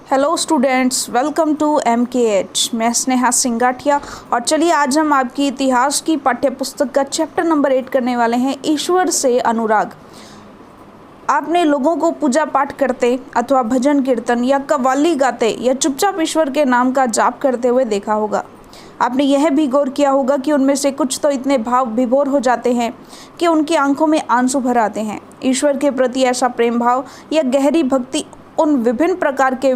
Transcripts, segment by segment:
Hello students, welcome to MKH। मैं स्नेहा सिंगाठिया और चलिए आज हम आपकी इतिहास की पाठ्य पुस्तक का चैप्टर नंबर 8 करने वाले हैं, ईश्वर से अनुराग। आपने लोगों को पूजा पाठ करते अथवा भजन कीर्तन या कव्वाली गाते या चुपचाप ईश्वर के नाम का जाप करते हुए देखा होगा। आपने यह भी गौर किया होगा कि उनमें से कुछ तो इतने भाव विभोर हो जाते हैं कि उनकी आंखों में आंसू भर आते हैं। ईश्वर के प्रति ऐसा प्रेम भाव या गहरी भक्ति उन विभिन्न प्रकार के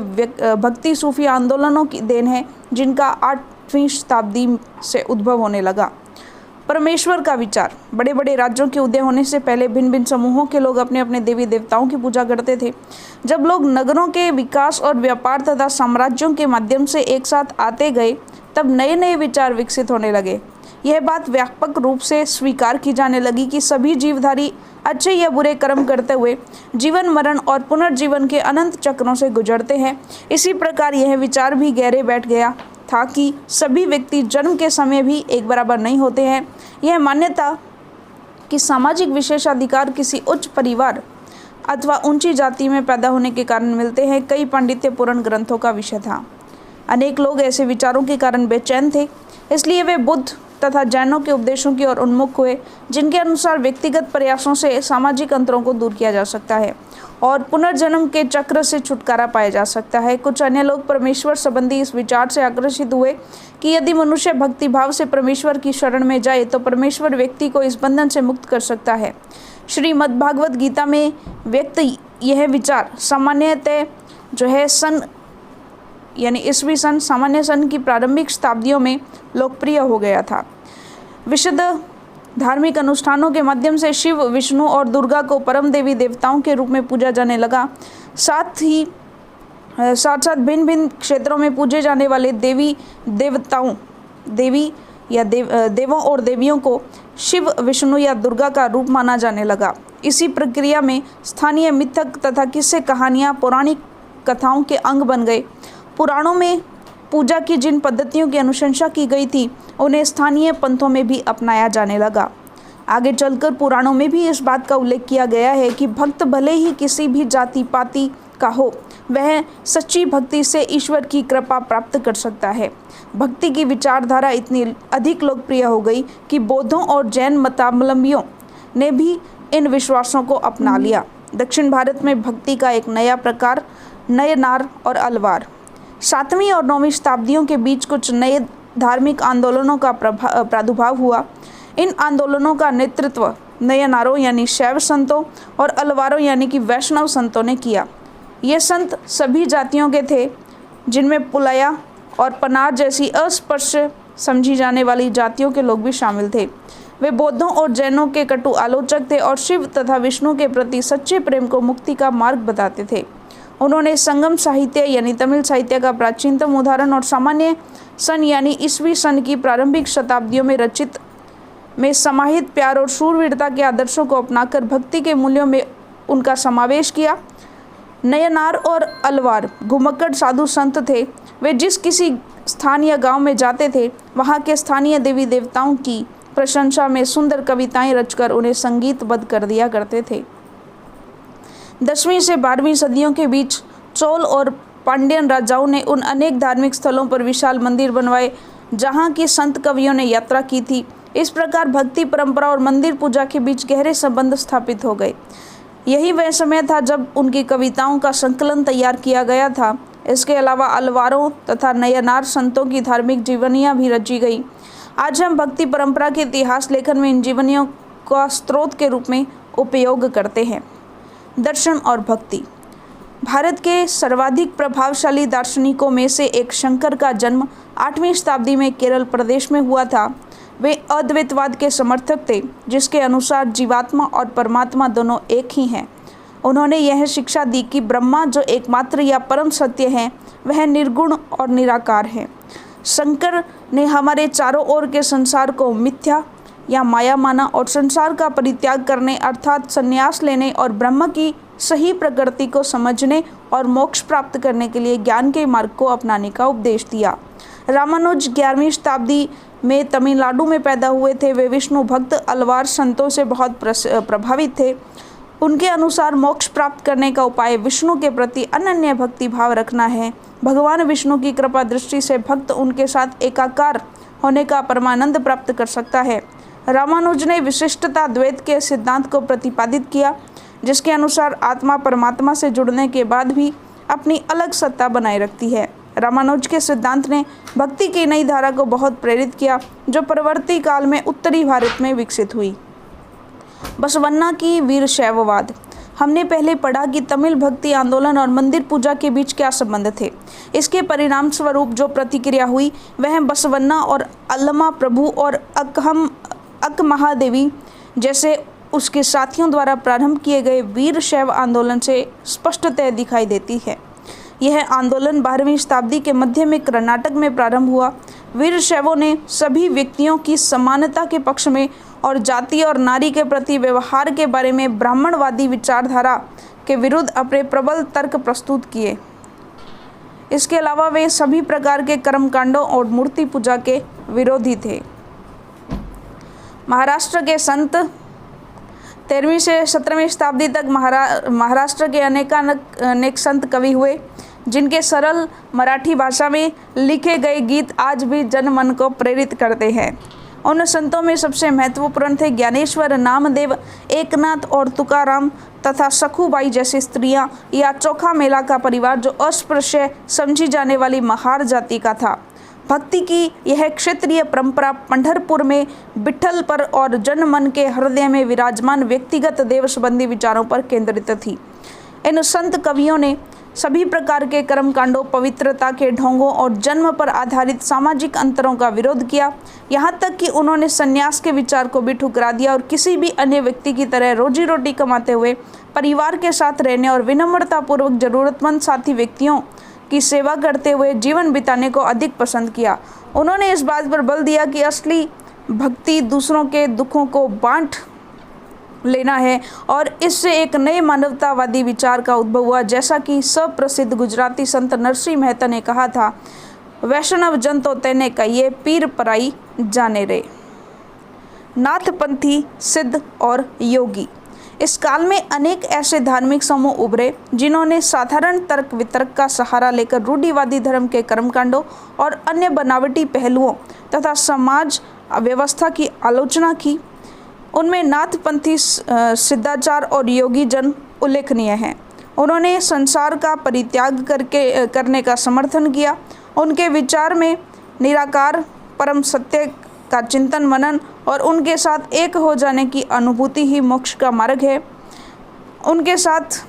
भक्ति सूफी आंदोलनों की देन है जिनका 8वीं शताब्दी से उद्भव होने लगा। परमेश्वर का विचार। बड़े बड़े राज्यों के उदय होने से पहले भिन्न भिन्न समूहों के लोग अपने अपने देवी देवताओं की पूजा करते थे। जब लोग नगरों के विकास और व्यापार तथा साम्राज्यों के माध्यम से एक साथ आते गए तब नए नए विचार विकसित होने लगे। यह बात व्यापक रूप से स्वीकार की जाने लगी कि सभी जीवधारी अच्छे या बुरे कर्म करते हुए जीवन मरण और पुनर्जीवन के अनंत चक्रों से गुजरते हैं। इसी प्रकार यह विचार भी गहरे बैठ गया था कि सभी व्यक्ति जन्म के समय भी एक बराबर नहीं होते हैं। यह मान्यता कि सामाजिक विशेषाधिकार किसी उच्च परिवार अथवा ऊंची जाति में पैदा होने के कारण मिलते हैं कई पांडित्यपूर्ण ग्रंथों का विषय था। अनेक लोग ऐसे विचारों के कारण बेचैन थे, इसलिए वे बुद्ध तथा जैनों के उपदेशों की ओर उन्मुख हुए, जिनके अनुसार व्यक्तिगत प्रयासों से सामाजिक अंतरों को दूर किया जा सकता है और पुनर्जन्म के चक्र से छुटकारा पाया जा सकता है। कुछ अन्य लोग परमेश्वर संबंधी इस विचार से आकर्षित हुए कि यदि मनुष्य भक्ति भाव से परमेश्वर की शरण में जाए तो परमेश्वर व्यक्ति को इस बंधन से मुक्त कर सकता है। श्रीमद् भागवत गीता में व्यक्त यह विचार सामान्यतः जो है ईस्वी सन सामान्य सन की प्रारंभिक शताब्दियों में लोकप्रिय हो गया था। विशुद्ध धार्मिक अनुष्ठानों के माध्यम से शिव, विष्णु और दुर्गा को परम देवी देवताओं के रूप में पूजा जाने लगा। साथ साथ भिन्न भिन्न क्षेत्रों में पूजे जाने वाले देवों और देवियों को शिव, विष्णु या दुर्गा का रूप माना जाने लगा। इसी प्रक्रिया में स्थानीय मिथक तथा किस्से कहानियाँ पौराणिक कथाओं के अंग बन गए। पुराणों में पूजा की जिन पद्धतियों की अनुशंसा की गई थी उन्हें स्थानीय पंथों में भी अपनाया जाने लगा। आगे चलकर पुराणों में भी इस बात का उल्लेख किया गया है कि भक्त भले ही किसी भी जाति पाति का हो, वह सच्ची भक्ति से ईश्वर की कृपा प्राप्त कर सकता है। भक्ति की विचारधारा इतनी अधिक लोकप्रिय हो गई कि बौद्धों और जैन मतावलंबियों ने भी इन विश्वासों को अपना लिया। दक्षिण भारत में भक्ति का एक नया प्रकार नयनार और अलवार। 7वीं और 9वीं शताब्दियों के बीच कुछ नए धार्मिक आंदोलनों का प्रादुर्भाव हुआ। इन आंदोलनों का नेतृत्व नयनारों यानी शैव संतों और अलवारों यानी कि वैष्णव संतों ने किया। ये संत सभी जातियों के थे, जिनमें पुलया और पनार जैसी अस्पृश्य समझी जाने वाली जातियों के लोग भी शामिल थे। वे बौद्धों और जैनों के कटु आलोचक थे और शिव तथा विष्णु के प्रति सच्चे प्रेम को मुक्ति का मार्ग बताते थे। उन्होंने संगम साहित्य यानी तमिल साहित्य का प्राचीनतम उदाहरण और सामान्य सन यानी ईस्वी सन की प्रारंभिक शताब्दियों में रचित में समाहित प्यार और शूरवीरता के आदर्शों को अपनाकर भक्ति के मूल्यों में उनका समावेश किया। नयनार और अलवार घुमक्कड़ साधु संत थे। वे जिस किसी स्थान या गांव में जाते थे वहां के स्थानीय देवी देवताओं की प्रशंसा में सुंदर कविताएं रचकर उन्हें संगीतबद्ध कर दिया करते थे। 10वीं से 12वीं सदियों के बीच चोल और पांड्यन राजाओं ने उन अनेक धार्मिक स्थलों पर विशाल मंदिर बनवाए जहां की संत कवियों ने यात्रा की थी। इस प्रकार भक्ति परंपरा और मंदिर पूजा के बीच गहरे संबंध स्थापित हो गए। यही वह समय था जब उनकी कविताओं का संकलन तैयार किया गया था। इसके अलावा अलवारों तथा नयनार संतों की धार्मिक जीवनियाँ भी रची गई। आज हम भक्ति परंपरा के इतिहास लेखन में इन जीवनियों का स्रोत के रूप में उपयोग करते हैं। दर्शन और भक्ति। भारत के सर्वाधिक प्रभावशाली दार्शनिकों में से एक शंकर का जन्म 8वीं शताब्दी में केरल प्रदेश में हुआ था। वे अद्वैतवाद के समर्थक थे, जिसके अनुसार जीवात्मा और परमात्मा दोनों एक ही हैं। उन्होंने यह शिक्षा दी कि ब्रह्मा जो एकमात्र या परम सत्य है वह निर्गुण और निराकार है। शंकर ने हमारे चारों ओर के संसार को मिथ्या या माया माना और संसार का परित्याग करने अर्थात संन्यास लेने और ब्रह्म की सही प्रकृति को समझने और मोक्ष प्राप्त करने के लिए ज्ञान के मार्ग को अपनाने का उपदेश दिया। रामानुज 11वीं शताब्दी में तमिलनाडु में पैदा हुए थे। वे विष्णु भक्त अलवार संतों से बहुत प्रभावित थे। उनके अनुसार मोक्ष प्राप्त करने का उपाय विष्णु के प्रति अनन्य भक्ति भाव रखना है। भगवान विष्णु की कृपा दृष्टि से भक्त उनके साथ एकाकार होने का परमानंद प्राप्त कर सकता है। रामानुज ने विशिष्टता द्वैत के सिद्धांत को प्रतिपादित किया, जिसके अनुसार आत्मा परमात्मा से जुड़ने के बाद भी अपनी अलग सत्ता बनाए रखती है। रामानुज के सिद्धांत ने भक्ति की नई धारा को बहुत प्रेरित किया, जो परवर्ती काल में उत्तरी भारत में विकसित हुई। बसवन्ना की वीरशैववाद। हमने पहले पढ़ा कि तमिल भक्ति आंदोलन और मंदिर पूजा के बीच क्या संबंध थे। इसके परिणाम स्वरूप जो प्रतिक्रिया हुई वह बसवन्ना और अल्लमा प्रभु और अक महादेवी जैसे उसके साथियों द्वारा प्रारंभ किए गए वीरशैव आंदोलन से स्पष्टतः दिखाई देती है। यह आंदोलन 12वीं शताब्दी के मध्य में कर्नाटक में प्रारंभ हुआ। वीरशैवों ने सभी व्यक्तियों की समानता के पक्ष में और जाति और नारी के प्रति व्यवहार के बारे में ब्राह्मणवादी विचारधारा के विरुद्ध अपने प्रबल तर्क प्रस्तुत किए। इसके अलावा वे सभी प्रकार के कर्मकांडों और मूर्ति पूजा के विरोधी थे। महाराष्ट्र के संत 13वीं से 17वीं शताब्दी तक महाराष्ट्र के अनेक संत कवि हुए, जिनके सरल मराठी भाषा में लिखे गए गीत आज भी जनमन को प्रेरित करते हैं। उन संतों में सबसे महत्वपूर्ण थे ज्ञानेश्वर, नामदेव, एकनाथ और तुकाराम तथा सखुबाई जैसी स्त्रियां या चोखा मेला का परिवार, जो अस्पृश्य समझी जाने वाली महार जाति का था। भक्ति की यह क्षेत्रीय परंपरा पंढरपुर में विठ्ठल पर और जनमन के हृदय में विराजमान व्यक्तिगत देव संबंधी विचारों पर केंद्रित थी। इन संत कवियों ने सभी प्रकार के कर्मकांडों, पवित्रता के ढोंगों और जन्म पर आधारित सामाजिक अंतरों का विरोध किया। यहाँ तक कि उन्होंने संन्यास के विचार को भी ठुकरा दिया और किसी भी अन्य व्यक्ति की तरह रोजी रोटी कमाते हुए परिवार के साथ रहने और विनम्रतापूर्वक जरूरतमंद साथी व्यक्तियों की सेवा करते हुए जीवन बिताने को अधिक पसंद किया। उन्होंने इस बात पर बल दिया कि असली भक्ति दूसरों के दुखों को बांट लेना है और इससे एक नए मानवतावादी विचार का उद्भव हुआ। जैसा कि सुप्रसिद्ध गुजराती संत नरसिंह मेहता ने कहा था, वैष्णव जन तो तेने कहिए, पीर पराई जाने रे। नाथपंथी, सिद्ध और योगी। इस काल में अनेक ऐसे धार्मिक समूह उभरे जिन्होंने साधारण तर्क वितर्क का सहारा लेकर रूढ़िवादी धर्म के कर्मकांडों और अन्य बनावटी पहलुओं तथा समाज व्यवस्था की आलोचना की। उनमें नाथपंथी, सिद्धाचार और योगी जन उल्लेखनीय हैं। उन्होंने संसार का परित्याग करने का समर्थन किया। उनके विचार में निराकार परम सत्य का चिंतन मनन और उनके साथ एक हो जाने की अनुभूति ही मोक्ष का मार्ग है। उनके साथ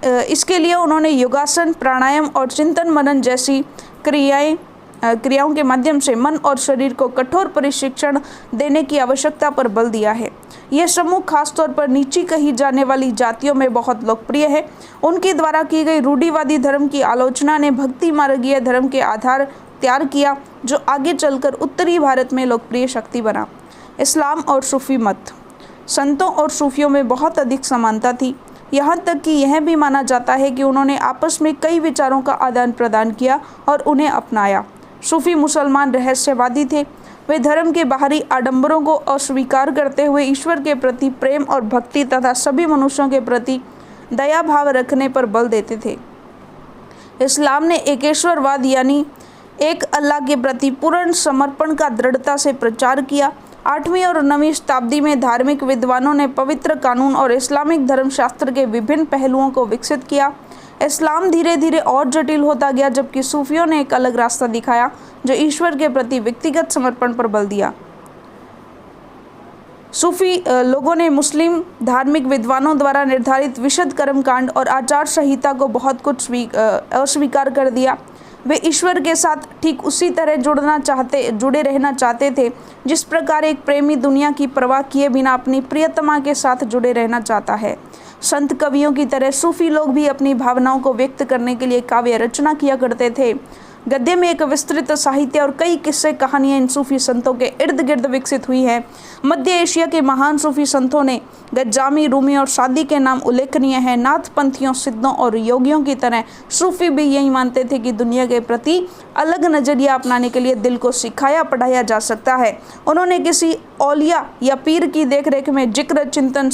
इसके लिए उन्होंने योगासन, प्राणायाम और चिंतन मनन जैसी क्रियाओं के माध्यम से मन और शरीर को कठोर प्रशिक्षण देने की आवश्यकता पर बल दिया है। यह समूह खासतौर पर नीची कही जाने वाली जातियों में बहुत लोकप्रिय है। उनके द्वारा की गई रूढ़िवादी धर्म की आलोचना ने भक्ति मार्गीय धर्म के आधार तैयार किया, जो आगे चलकर उत्तरी भारत में लोकप्रिय शक्ति बना। इस्लाम और सूफी मत। संतों और सूफियों में बहुत अधिक समानता थी, यहाँ तक कि यह भी माना जाता है कि उन्होंने आपस में कई विचारों का आदान प्रदान किया और उन्हें अपनाया। सूफी मुसलमान रहस्यवादी थे। वे धर्म के बाहरी आडंबरों को अस्वीकार करते हुए ईश्वर के प्रति प्रेम और भक्ति तथा सभी मनुष्यों के प्रति दया भाव रखने पर बल देते थे। इस्लाम ने एकेश्वरवाद यानी एक अल्लाह के प्रति पूर्ण समर्पण का दृढ़ता से प्रचार किया। 8वीं और 9वीं शताब्दी में धार्मिक विद्वानों ने पवित्र कानून और इस्लामिक धर्मशास्त्र के विभिन्न पहलुओं को विकसित किया। इस्लाम धीरे धीरे और जटिल होता गया, जबकि सूफियों ने एक अलग रास्ता दिखाया जो ईश्वर के प्रति व्यक्तिगत समर्पण पर बल दिया। सूफी लोगों ने मुस्लिम धार्मिक विद्वानों द्वारा निर्धारित विशुद्ध कर्मकांड और आचार संहिता को बहुत कुछ अस्वीकार कर दिया। वे ईश्वर के साथ ठीक उसी तरह जुड़े रहना चाहते थे जिस प्रकार एक प्रेमी दुनिया की परवाह किए बिना अपनी प्रियतमा के साथ जुड़े रहना चाहता है। संत कवियों की तरह सूफी लोग भी अपनी भावनाओं को व्यक्त करने के लिए काव्य रचना किया करते थे। गद्य में एक विस्तृत साहित्य और कई किस्से कहानियां इन सूफी संतों के इर्द गिर्द विकसित हुई हैं। मध्य एशिया के महान सूफी संतों ने गज्जामी, रूमी और सादी के नाम उल्लेखनीय हैं। नाथपंथियों, सिद्धों और योगियों की तरह सूफी भी यही मानते थे कि दुनिया के प्रति अलग नजरिया अपनाने के लिए दिल को सिखाया पढ़ाया जा सकता है। उन्होंने किसी औलिया या पीर की देखरेख में जिक्र, चिंतन,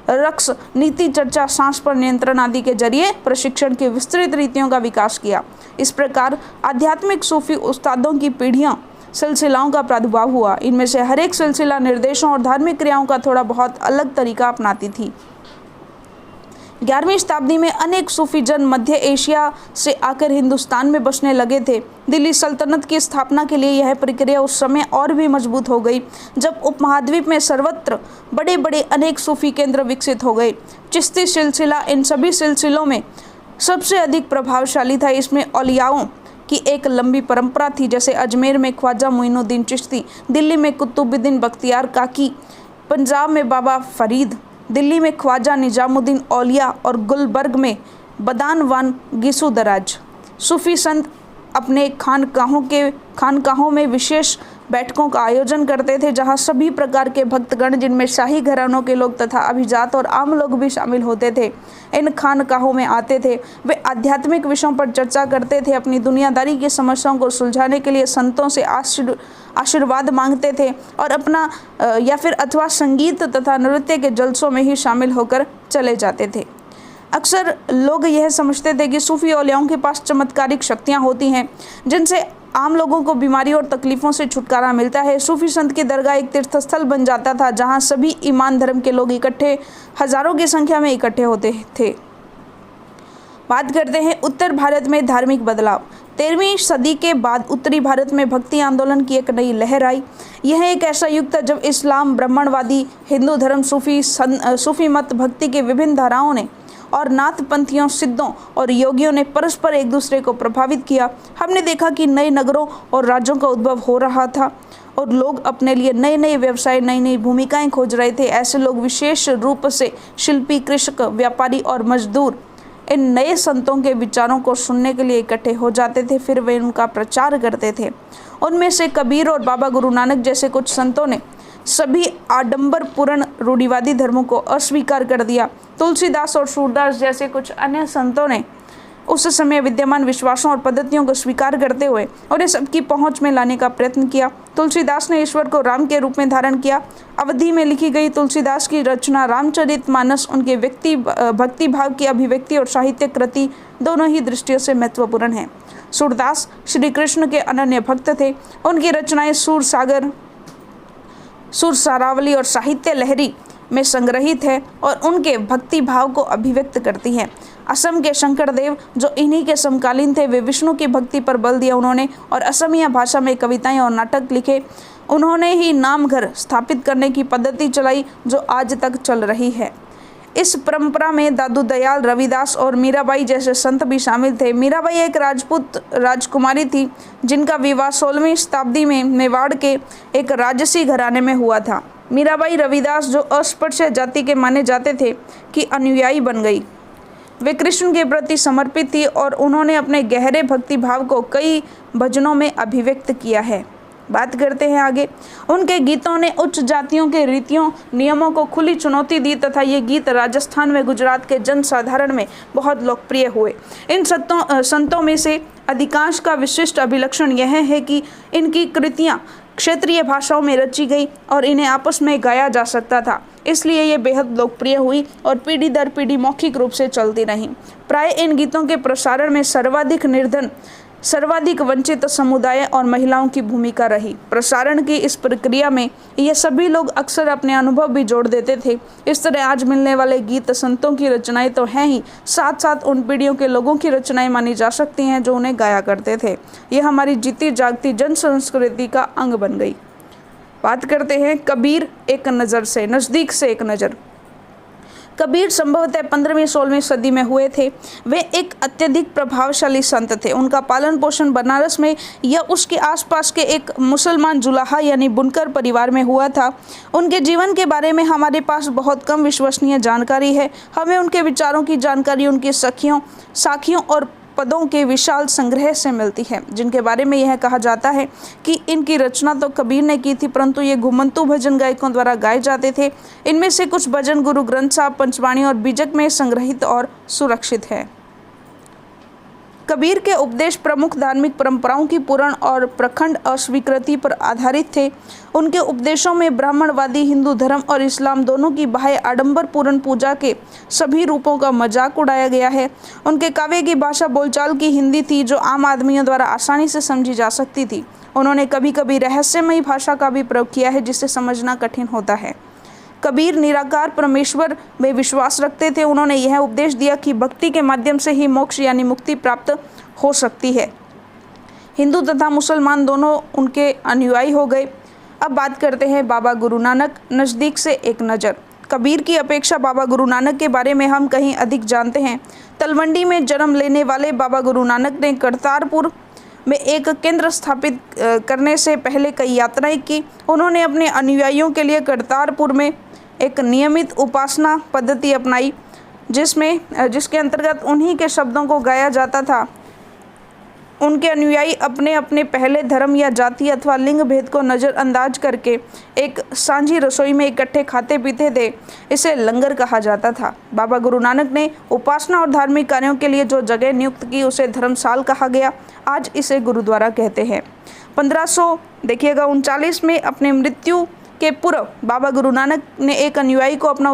रक्स, नीति चर्चा, सांस पर नियंत्रण आदि के जरिए प्रशिक्षण की विस्तृत रीतियों का विकास किया। इस प्रकार आध्यात्मिक सूफी उस्तादों की पीढ़ियां सिलसिलाओं का प्रादुर्भाव हुआ। इनमें से हर एक सिलसिला निर्देशों और धार्मिक क्रियाओं का थोड़ा बहुत अलग तरीका अपनाती थी। 11वीं शताब्दी में अनेक सूफी जन मध्य एशिया से आकर हिंदुस्तान में बसने लगे थे। दिल्ली सल्तनत की स्थापना के लिए यह प्रक्रिया उस समय और भी मजबूत हो गई जब उपमहाद्वीप में सर्वत्र बड़े बड़े अनेक सूफी केंद्र विकसित हो गए। चिश्ती सिलसिला इन सभी सिलसिलों में सबसे अधिक प्रभावशाली था। इसमें औलियाओं की एक लंबी परंपरा थी, जैसे अजमेर में ख्वाजा मोइनुद्दीन चिश्ती, दिल्ली में कुतुबुद्दीन बख्तियार काकी, पंजाब में बाबा फरीद, दिल्ली में ख्वाजा निजामुद्दीन औलिया और गुलबर्ग में बदानवान गिसु दराज। सूफी संत अपने खानकाहों में विशेष बैठकों का आयोजन करते थे, जहां सभी प्रकार के भक्तगण, जिनमें शाही घरानों के लोग तथा अभिजात और आम लोग भी शामिल होते थे, इन खानकाहों में आते थे। वे आध्यात्मिक विषयों पर चर्चा करते थे, अपनी दुनियादारी की समस्याओं को सुलझाने के लिए संतों से आशीर्वाद मांगते थे और अपना या फिर अथवा संगीत तथा नृत्य के जलसों में ही शामिल होकर चले जाते थे। अक्सर लोग यह समझते थे कि सूफी औलियाओं के पास चमत्कारिक शक्तियां होती हैं, जिनसे आम लोगों को बीमारी और तकलीफों से छुटकारा मिलता है। सूफी संत की दरगाह एक तीर्थस्थल बन जाता था, जहां सभी ईमान धर्म के लोग इकट्ठे, हजारों की संख्या में इकट्ठे होते थे। बात करते हैं उत्तर भारत में धार्मिक बदलाव। 13वीं सदी के बाद उत्तरी भारत में भक्ति आंदोलन की एक नई लहर आई। यह एक ऐसा युग था जब इस्लाम, ब्राह्मणवादी, हिंदू धर्म, सूफी मत, भक्ति के विभिन्न धाराओं ने और नाथपंथियों, सिद्धों और योगियों ने परस्पर एक दूसरे को प्रभावित किया। हमने देखा कि नए नगरों और राज्यों का उद्भव हो रहा था और लोग अपने लिए नए नए व्यवसाय, नई नई भूमिकाएं खोज रहे थे। ऐसे लोग विशेष रूप से शिल्पी, कृषक, व्यापारी और मजदूर इन नए संतों के विचारों को सुनने के लिए इकट्ठे हो जाते थे, फिर वे उनका प्रचार करते थे। उनमें से कबीर और बाबा गुरु नानक जैसे कुछ संतों ने सभी आडंबरपूर्ण रूढ़िवादी धर्मों को अस्वीकार कर दिया। तुलसीदास और सूरदास जैसे कुछ अन्य संतों ने उस समय विद्यमान विश्वासों और पद्धतियों को स्वीकार करते हुए उन्हें सबकी पहुंच में लाने का प्रयत्न किया। तुलसीदास ने ईश्वर को राम के रूप में धारण किया। अवधि में लिखी गई तुलसीदास की रचना रामचरितमानस उनके भक्ति भाव की अभिव्यक्ति और साहित्य कृति दोनों ही दृष्टियों से महत्वपूर्ण है। सूरदास श्री कृष्ण के अनन्य भक्त थे। उनकी रचनाएं सुर सारावली और साहित्य लहरी में संग्रहित है और उनके भक्ति भाव को अभिव्यक्त करती हैं। असम के शंकरदेव, जो इन्हीं के समकालीन थे, वे विष्णु की भक्ति पर बल दिया उन्होंने और असमिया भाषा में कविताएं और नाटक लिखे। उन्होंने ही नामघर स्थापित करने की पद्धति चलाई जो आज तक चल रही है। इस परंपरा में दादू दयाल, रविदास और मीराबाई जैसे संत भी शामिल थे। मीराबाई एक राजपूत राजकुमारी थी जिनका विवाह 16वीं शताब्दी में मेवाड़ के एक राजसी घराने में हुआ था। मीराबाई रविदास, जो अस्पृश्य जाति के माने जाते थे, की अनुयायी बन गई। वे कृष्ण के प्रति समर्पित थी और उन्होंने अपने गहरे भक्ति भाव को कई भजनों में अभिव्यक्त किया है। बात करते हैं आगे। उनके गीतों ने उच्च जातियों के रीतियों नियमों को खुली चुनौती दी तथा ये गीत राजस्थान में, गुजरात के जनसाधारण में बहुत लोकप्रिय हुए। इन संतों में से अधिकांश का विशिष्ट अभिलक्षण यह है कि इनकी कृतियाँ क्षेत्रीय भाषाओं में रची गई और इन्हें आपस में गाया जा सकता था, इसलिए ये बेहद लोकप्रिय हुई और पीढ़ी दर पीढ़ी मौखिक रूप से चलती रहीं। प्राय इन गीतों के प्रसारण में सर्वाधिक निर्धन, सर्वाधिक वंचित समुदाय और महिलाओं की भूमिका रही। प्रसारण की इस प्रक्रिया में ये सभी लोग अक्सर अपने अनुभव भी जोड़ देते थे। इस तरह आज मिलने वाले गीत संतों की रचनाएं तो हैं ही, साथ साथ उन पीढ़ियों के लोगों की रचनाएं मानी जा सकती हैं जो उन्हें गाया करते थे। ये हमारी जीती जागती जन संस्कृति का अंग बन गई। बात करते हैं कबीर एक नज़र से, नज़दीक से एक नज़र। कबीर संभवतः 15वीं-16वीं सदी में हुए थे। वे एक अत्यधिक प्रभावशाली संत थे। उनका पालन पोषण बनारस में या उसके आसपास के एक मुसलमान जुलाहा यानी बुनकर परिवार में हुआ था। उनके जीवन के बारे में हमारे पास बहुत कम विश्वसनीय जानकारी है। हमें उनके विचारों की जानकारी उनकी साखियों और पदों के विशाल संग्रह से मिलती है, जिनके बारे में यह कहा जाता है कि इनकी रचना तो कबीर ने की थी, परंतु ये घुमंतू भजन गायकों द्वारा गाए जाते थे। इनमें से कुछ भजन गुरु ग्रंथ साहब, पंचवाणी और बीजक में संग्रहित और सुरक्षित है। कबीर के उपदेश प्रमुख धार्मिक परंपराओं की पूर्ण और प्रखंड अस्वीकृति पर आधारित थे। उनके उपदेशों में ब्राह्मणवादी हिंदू धर्म और इस्लाम दोनों की बाह्य आडंबर पूर्ण पूजा के सभी रूपों का मजाक उड़ाया गया है। उनके काव्य की भाषा बोलचाल की हिंदी थी जो आम आदमियों द्वारा आसानी से समझी जा सकती थी। उन्होंने कभी कभी रहस्यमयी भाषा का भी प्रयोग किया है जिसे समझना कठिन होता है। कबीर निराकार परमेश्वर में विश्वास रखते थे। उन्होंने यह उपदेश दिया कि भक्ति के माध्यम से ही मोक्ष यानी मुक्ति प्राप्त हो सकती है। हिंदू तथा मुसलमान दोनों उनके अनुयायी हो गए। अब बात करते हैं बाबा गुरु नानक, नज़दीक से एक नज़र। कबीर की अपेक्षा बाबा गुरु नानक के बारे में हम कहीं अधिक जानते हैं। तलवंडी में जन्म लेने वाले बाबा गुरु नानक ने करतारपुर में एक केंद्र स्थापित करने से पहले कई यात्राएं की। उन्होंने अपने अनुयायियों के लिए करतारपुर में एक नियमित उपासना पद्धति अपनाई जिसके अंतर्गत उन्हीं के शब्दों को गाया जाता था। उनके अनुयायी अपने अपने पहले धर्म या जाति अथवा लिंग भेद को नज़रअंदाज करके एक सांझी रसोई में इकट्ठे खाते पीते थे। इसे लंगर कहा जाता था। बाबा गुरु नानक ने उपासना और धार्मिक कार्यों के लिए जो जगह नियुक्त की उसे धर्मशाल कहा गया। आज इसे गुरुद्वारा कहते हैं। 1539 में अपने मृत्यु के पूर्व बाबा गुरु नानक ने एक अनुयायी को अपना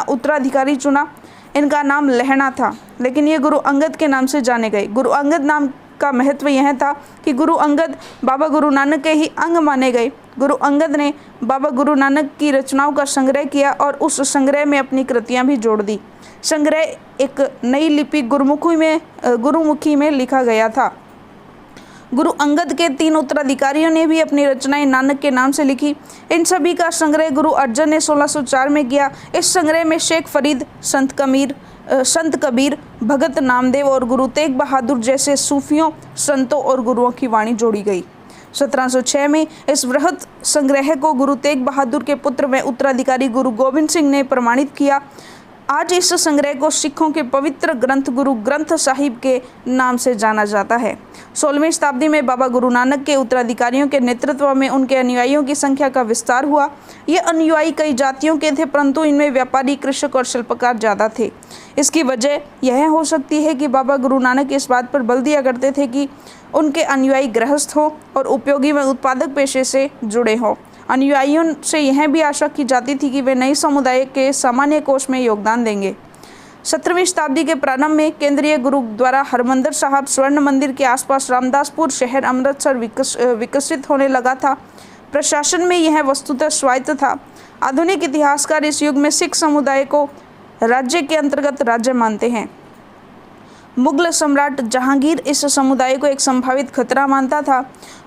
उत्तराधिकारी चुना। इनका नाम लहणा था, लेकिन ये गुरु अंगद के नाम से जाने गए। गुरु अंगद नाम का महत्व यह था कि गुरु अंगद बाबा गुरु नानक के ही अंग माने गए। गुरु अंगद ने बाबा गुरु नानक की रचनाओं का संग्रह किया और उस संग्रह में अपनी कृतियां भी जोड़ दी। संग्रह एक नई लिपि गुरुमुखी में लिखा गया था। गुरु अंगद के 3 उत्तराधिकारियों ने भी अपनी रचनाएं नानक के नाम से लिखी। इन सभी का संग्रह गुरु अर्जन ने 1604 में किया। इस संग्रह में शेख फरीद, संत कबीर, भगत नामदेव और गुरु तेग बहादुर जैसे सूफियों, संतों और गुरुओं की वाणी जोड़ी गई। 1706 में इस वृहत संग्रह को गुरु तेग बहादुर के पुत्र व उत्तराधिकारी गुरु गोविंद सिंह ने प्रमाणित किया। आज इस संग्रह को सिखों के पवित्र ग्रंथ गुरु ग्रंथ साहिब के नाम से जाना जाता है। 16वीं शताब्दी में बाबा गुरु नानक के उत्तराधिकारियों के नेतृत्व में उनके अनुयायियों की संख्या का विस्तार हुआ। ये अनुयायी कई जातियों के थे, परंतु इनमें व्यापारी, कृषक और शिल्पकार ज़्यादा थे। इसकी वजह यह हो सकती है कि बाबा गुरु नानक इस बात पर बल दिया करते थे कि उनके अनुयायी गृहस्थ हों और उपयोगी व उत्पादक पेशे से जुड़े हों। अनुयायियों से यह भी आशा की जाती थी कि वे नए समुदाय के सामान्य कोष में योगदान देंगे। 17वीं शताब्दी के प्रारंभ में केंद्रीय गुरुद्वारा हरमंदिर साहब स्वर्ण मंदिर के आसपास रामदासपुर शहर अमृतसर विकसित होने लगा था। प्रशासन में यह वस्तुतः स्वायत्त था। आधुनिक इतिहासकार इस युग में सिख समुदाय को राज्य के अंतर्गत राज्य मानते हैं। मुगल सम्राट जहांगीर इस समुदाय को एक संभावित खतरा मानता था।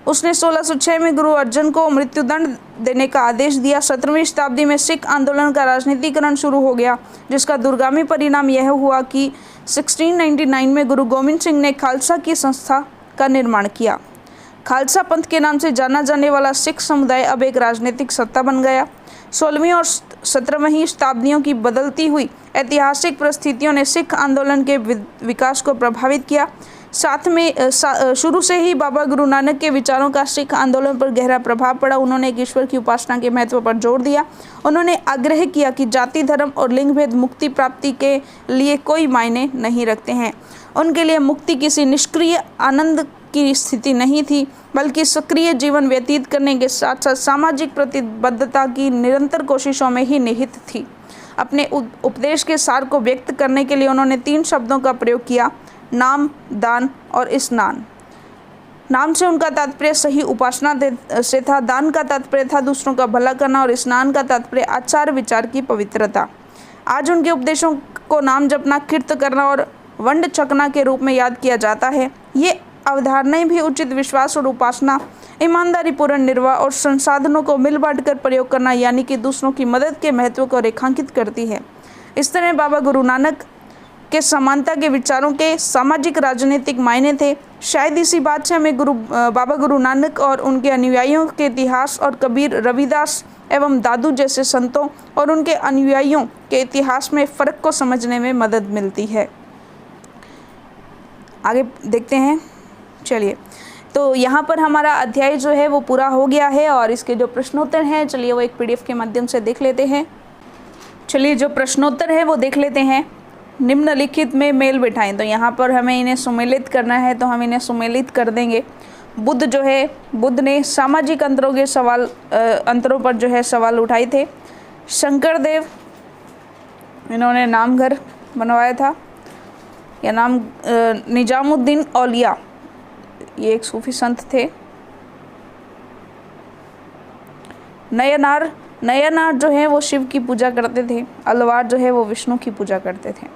उसने 1606 में गुरु अर्जन को मृत्युदंड देने का आदेश दिया। 17वीं शताब्दी में सिख आंदोलन का राजनीतिकरण शुरू हो गया, जिसका दूरगामी परिणाम यह हुआ कि 1699 में गुरु गोविंद सिंह ने खालसा की संस्था का निर्माण किया। खालसा पंथ के नाम से जाना जाने वाला सिख समुदाय अब एक राजनीतिक सत्ता बन गया। 16वीं और 17वीं शताब्दियों की बदलती हुई ऐतिहासिक परिस्थितियों ने सिख आंदोलन के विकास को प्रभावित किया। साथ में शुरू से ही बाबा गुरु नानक के विचारों का सिख आंदोलन पर गहरा प्रभाव पड़ा। उन्होंने एक ईश्वर की उपासना के महत्व पर जोर दिया। उन्होंने आग्रह किया कि जाति, धर्म और लिंग भेद मुक्ति प्राप्ति के लिए कोई मायने नहीं रखते हैं। उनके लिए मुक्ति किसी निष्क्रिय आनंद की स्थिति नहीं थी, बल्कि सक्रिय जीवन व्यतीत करने के साथ साथ सामाजिक प्रतिबद्धता की निरंतर कोशिशों में ही निहित थी। अपने उपदेश के सार को व्यक्त करने के लिए उन्होंने 3 शब्दों का प्रयोग किया: नाम, दान और स्नान। नाम से उनका तात्पर्य सही उपासना से था, दान का तात्पर्य था दूसरों का भला करना और स्नान का तात्पर्य आचार विचार की पवित्रता। आज उनके उपदेशों को नाम जपना, कीर्त करना और वंड छकना के रूप में याद किया जाता है। ये अवधारणाएं भी उचित विश्वास और उपासना, ईमानदारी पूर्ण निर्वाह और संसाधनों को मिल बांट कर प्रयोग करना यानी कि दूसरों की मदद के महत्व को रेखांकित करती है। इस तरह बाबा गुरु नानक के समानता के विचारों के सामाजिक राजनीतिक मायने थे। शायद इसी बात से हमें बाबा गुरु नानक और उनके अनुयायियों के इतिहास और कबीर, रविदास एवं दादू जैसे संतों और उनके अनुयायियों के इतिहास में फ़र्क को समझने में मदद मिलती है। आगे देखते हैं। चलिए, तो यहाँ पर हमारा अध्याय जो है वो पूरा हो गया है और इसके जो प्रश्नोत्तर हैं, चलिए वो एक PDF के माध्यम से देख लेते हैं। चलिए जो प्रश्नोत्तर है वो देख लेते हैं। निम्नलिखित में मेल बिठाएं। तो यहाँ पर हमें इन्हें सुमेलित करना है, तो हम इन्हें सुमेलित कर देंगे। बुद्ध ने सामाजिक अंतरों पर जो है सवाल उठाए थे। शंकरदेव, इन्होंने नामघर बनवाया था, या नाम निजामुद्दीन औलिया, ये एक सूफी संत थे। नयनार जो है वो शिव की पूजा करते थे। अलवार जो है वो विष्णु की पूजा करते थे।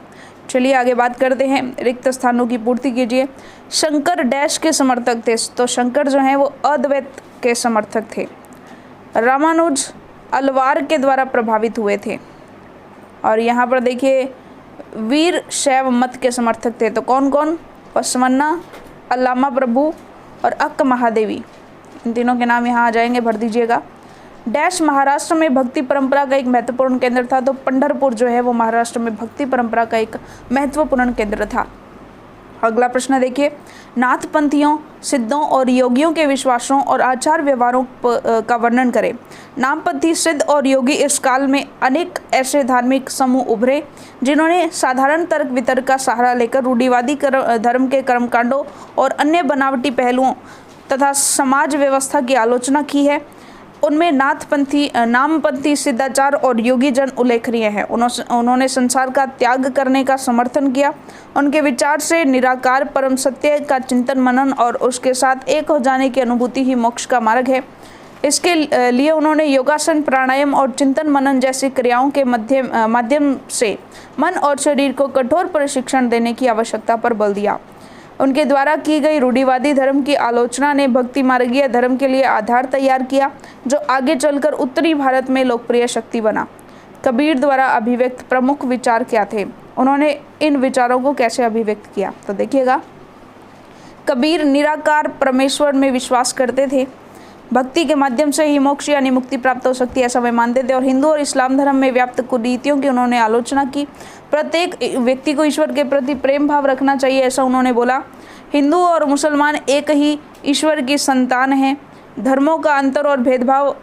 चलिए आगे बात करते हैं, रिक्त स्थानों की पूर्ति कीजिए। शंकर डैश के समर्थक थे, तो शंकर जो है वो अद्वैत के समर्थक थे। रामानुज अलवार के द्वारा प्रभावित हुए थे। और यहाँ पर देखिए वीर शैव मत के समर्थक थे। तो कौन कौन? बसवन्ना, अल्लामा प्रभु और अक्क महादेवी, इन तीनों के नाम यहाँ आ जाएंगे, भर दीजिएगा। डैश महाराष्ट्र में भक्ति परंपरा का एक महत्वपूर्ण केंद्र था। तो पंढरपुर जो है वो महाराष्ट्र में भक्ति परंपरा का एक महत्वपूर्ण केंद्र था। अगला प्रश्न देखिए, नाथपंथियों, सिद्धों और योगियों के विश्वासों और आचार व्यवहारों का वर्णन करें। नामपंथी, सिद्ध और योगी इस काल में अनेक ऐसे धार्मिक समूह उभरे जिन्होंने साधारण तर्क वितर्क का सहारा लेकर रूढ़िवादी धर्म के कर्मकांडों और अन्य बनावटी पहलुओं तथा समाज व्यवस्था की आलोचना की है। उनमें नामपंथी, सिद्धाचार और योगी जन उल्लेखनीय है। उन्होंने संसार का त्याग करने का समर्थन किया। उनके विचार से निराकार परम सत्य का चिंतन मनन और उसके साथ एक हो जाने की अनुभूति ही मोक्ष का मार्ग है। इसके लिए उन्होंने योगासन, प्राणायाम और चिंतन मनन जैसी क्रियाओं के माध्यम से मन और शरीर को कठोर प्रशिक्षण देने की आवश्यकता पर बल दिया। उनके द्वारा की गई रूढ़िवादी धर्म की आलोचना ने भक्ति मार्गीय धर्म के लिए आधार तैयार किया, जो आगे चलकर उत्तरी भारत में लोकप्रिय शक्ति बना। कबीर द्वारा अभिव्यक्त प्रमुख विचार क्या थे? उन्होंने इन विचारों को कैसे अभिव्यक्त किया? तो देखिएगा, कबीर निराकार परमेश्वर में विश्वास करते थे। भक्ति के माध्यम से ही मोक्ष यानी मुक्ति प्राप्त हो सकती है, ऐसा वे मानते थे। और हिंदू और इस्लाम धर्म में व्याप्त कुरीतियों की उन्होंने आलोचना की। प्रत्येक व्यक्ति को ईश्वर के प्रति प्रेम भाव रखना चाहिए, ऐसा उन्होंने बोला। हिंदू और मुसलमान एक ही ईश्वर की संतान हैं। धर्मों का अंतर और भेदभाव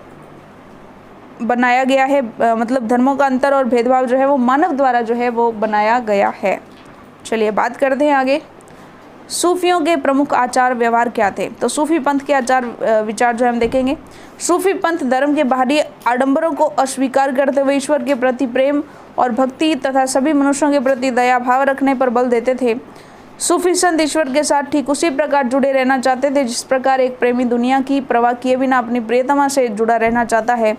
बनाया गया है, मतलब धर्मों का अंतर और भेदभाव जो है वो मानव द्वारा जो है वो बनाया गया है। चलिए बात करते हैं आगे। सूफियों के प्रमुख आचार व्यवहार क्या थे? तो सूफी पंथ के आचार विचार जो हम देखेंगे। सूफी पंथ धर्म के बाहरी आडंबरों को अस्वीकार करते हुए ईश्वर के प्रति प्रेम और भक्ति तथा सभी मनुष्यों के प्रति दया भाव रखने पर बल देते थे। सूफी संत ईश्वर के साथ ठीक उसी प्रकार जुड़े रहना चाहते थे जिस प्रकार एक प्रेमी दुनिया की परवाह किए बिना अपनी प्रियतमा से जुड़ा रहना चाहता है।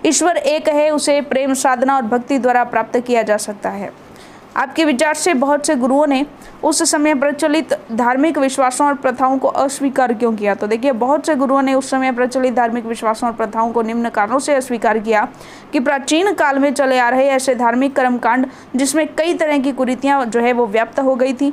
ईश्वर एक है, उसे प्रेम, साधना और भक्ति द्वारा प्राप्त किया जा सकता है। आपके विचार से बहुत से गुरुओं ने उस समय प्रचलित धार्मिक विश्वासों और प्रथाओं को अस्वीकार क्यों किया? तो देखिए, बहुत से गुरुओं ने उस समय प्रचलित धार्मिक विश्वासों और प्रथाओं को निम्न कारणों से अस्वीकार किया कि प्राचीन काल में चले आ रहे ऐसे धार्मिक कर्मकांड जिसमें कई तरह की कुरीतियां जो है वो व्याप्त हो गई थी।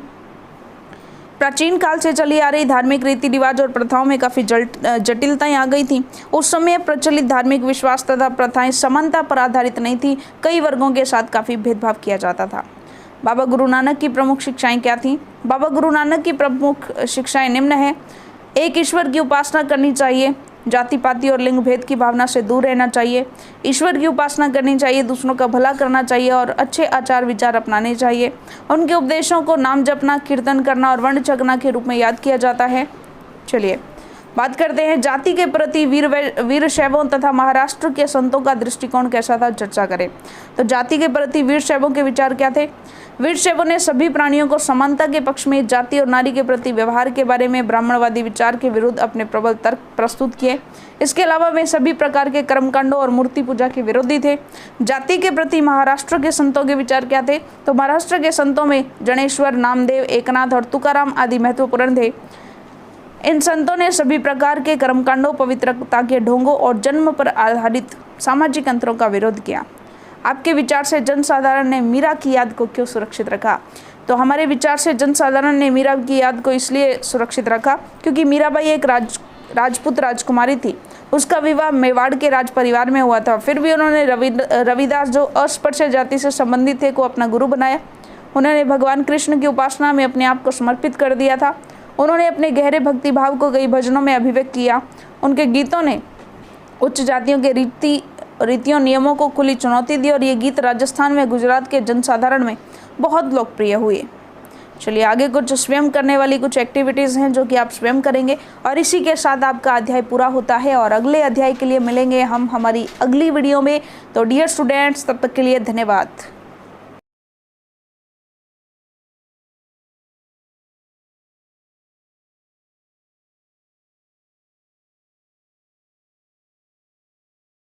प्राचीन काल से चली आ रही धार्मिक रीति रिवाज और प्रथाओं में काफ़ी जटिलताएं आ गई थी। उस समय प्रचलित धार्मिक विश्वास तथा प्रथाएं समानता पर आधारित नहीं थी, कई वर्गों के साथ काफ़ी भेदभाव किया जाता था। बाबा गुरु नानक की प्रमुख शिक्षाएं क्या थीं? बाबा गुरु नानक की प्रमुख शिक्षाएं निम्न है। एक ईश्वर की उपासना करनी चाहिए, जाति पाति और लिंग भेद की भावना से दूर रहना चाहिए, ईश्वर की उपासना करनी चाहिए, दूसरों का भला करना चाहिए और अच्छे आचार विचार अपनाने चाहिए। उनके उपदेशों को नाम जपना, कीर्तन करना और वर्ण छकना के रूप में याद किया जाता है। चलिए बात करते हैं जाति के प्रति वीर शैवों तथा महाराष्ट्र के संतों का दृष्टिकोण कैसा था, चर्चा करें। तो जाति के प्रति वीर शैवों के विचार क्या थे? वीर शैवों ने सभी प्राणियों को समानता के पक्ष में जाति और नारी के प्रति व्यवहार के बारे में ब्राह्मणवादी विचार के विरुद्ध अपने प्रबल तर्क प्रस्तुत किए। इसके अलावा वे सभी प्रकार के कर्मकांडों और मूर्ति पूजा के विरोधी थे। जाति के प्रति महाराष्ट्र के संतों के विचार क्या थे? तो महाराष्ट्र के संतों में जनेश्वर, नामदेव, एकनाथ और तुकाराम आदि महत्वपूर्ण थे। इन संतों ने सभी प्रकार के कर्मकांडों, पवित्रता के ढोंगों और जन्म पर आधारित सामाजिक अंतरों का विरोध किया। आपके विचार से जनसाधारण ने मीरा की याद को क्यों सुरक्षित रखा? तो हमारे विचार से जनसाधारण ने मीरा की याद को इसलिए सुरक्षित रखा क्योंकि मीराबाई एक राजपूत राजकुमारी थी। उसका विवाह मेवाड़ के राज परिवार में हुआ था। फिर भी उन्होंने रविदास, जो अस्पृश्य जाति से संबंधित थे, को अपना गुरु बनाया। उन्होंने भगवान कृष्ण की उपासना में अपने आप को समर्पित कर दिया था। उन्होंने अपने गहरे भक्ति भाव को कई भजनों में अभिव्यक्त किया। उनके गीतों ने उच्च जातियों के रीति रीतियों नियमों को खुली चुनौती दी और ये गीत राजस्थान में, गुजरात के जनसाधारण में बहुत लोकप्रिय हुए। चलिए आगे कुछ स्वयं करने वाली कुछ एक्टिविटीज़ हैं जो कि आप स्वयं करेंगे और इसी के साथ आपका अध्याय पूरा होता है और अगले अध्याय के लिए मिलेंगे हम हमारी अगली वीडियो में। तो डियर स्टूडेंट्स, तब तक के लिए धन्यवाद।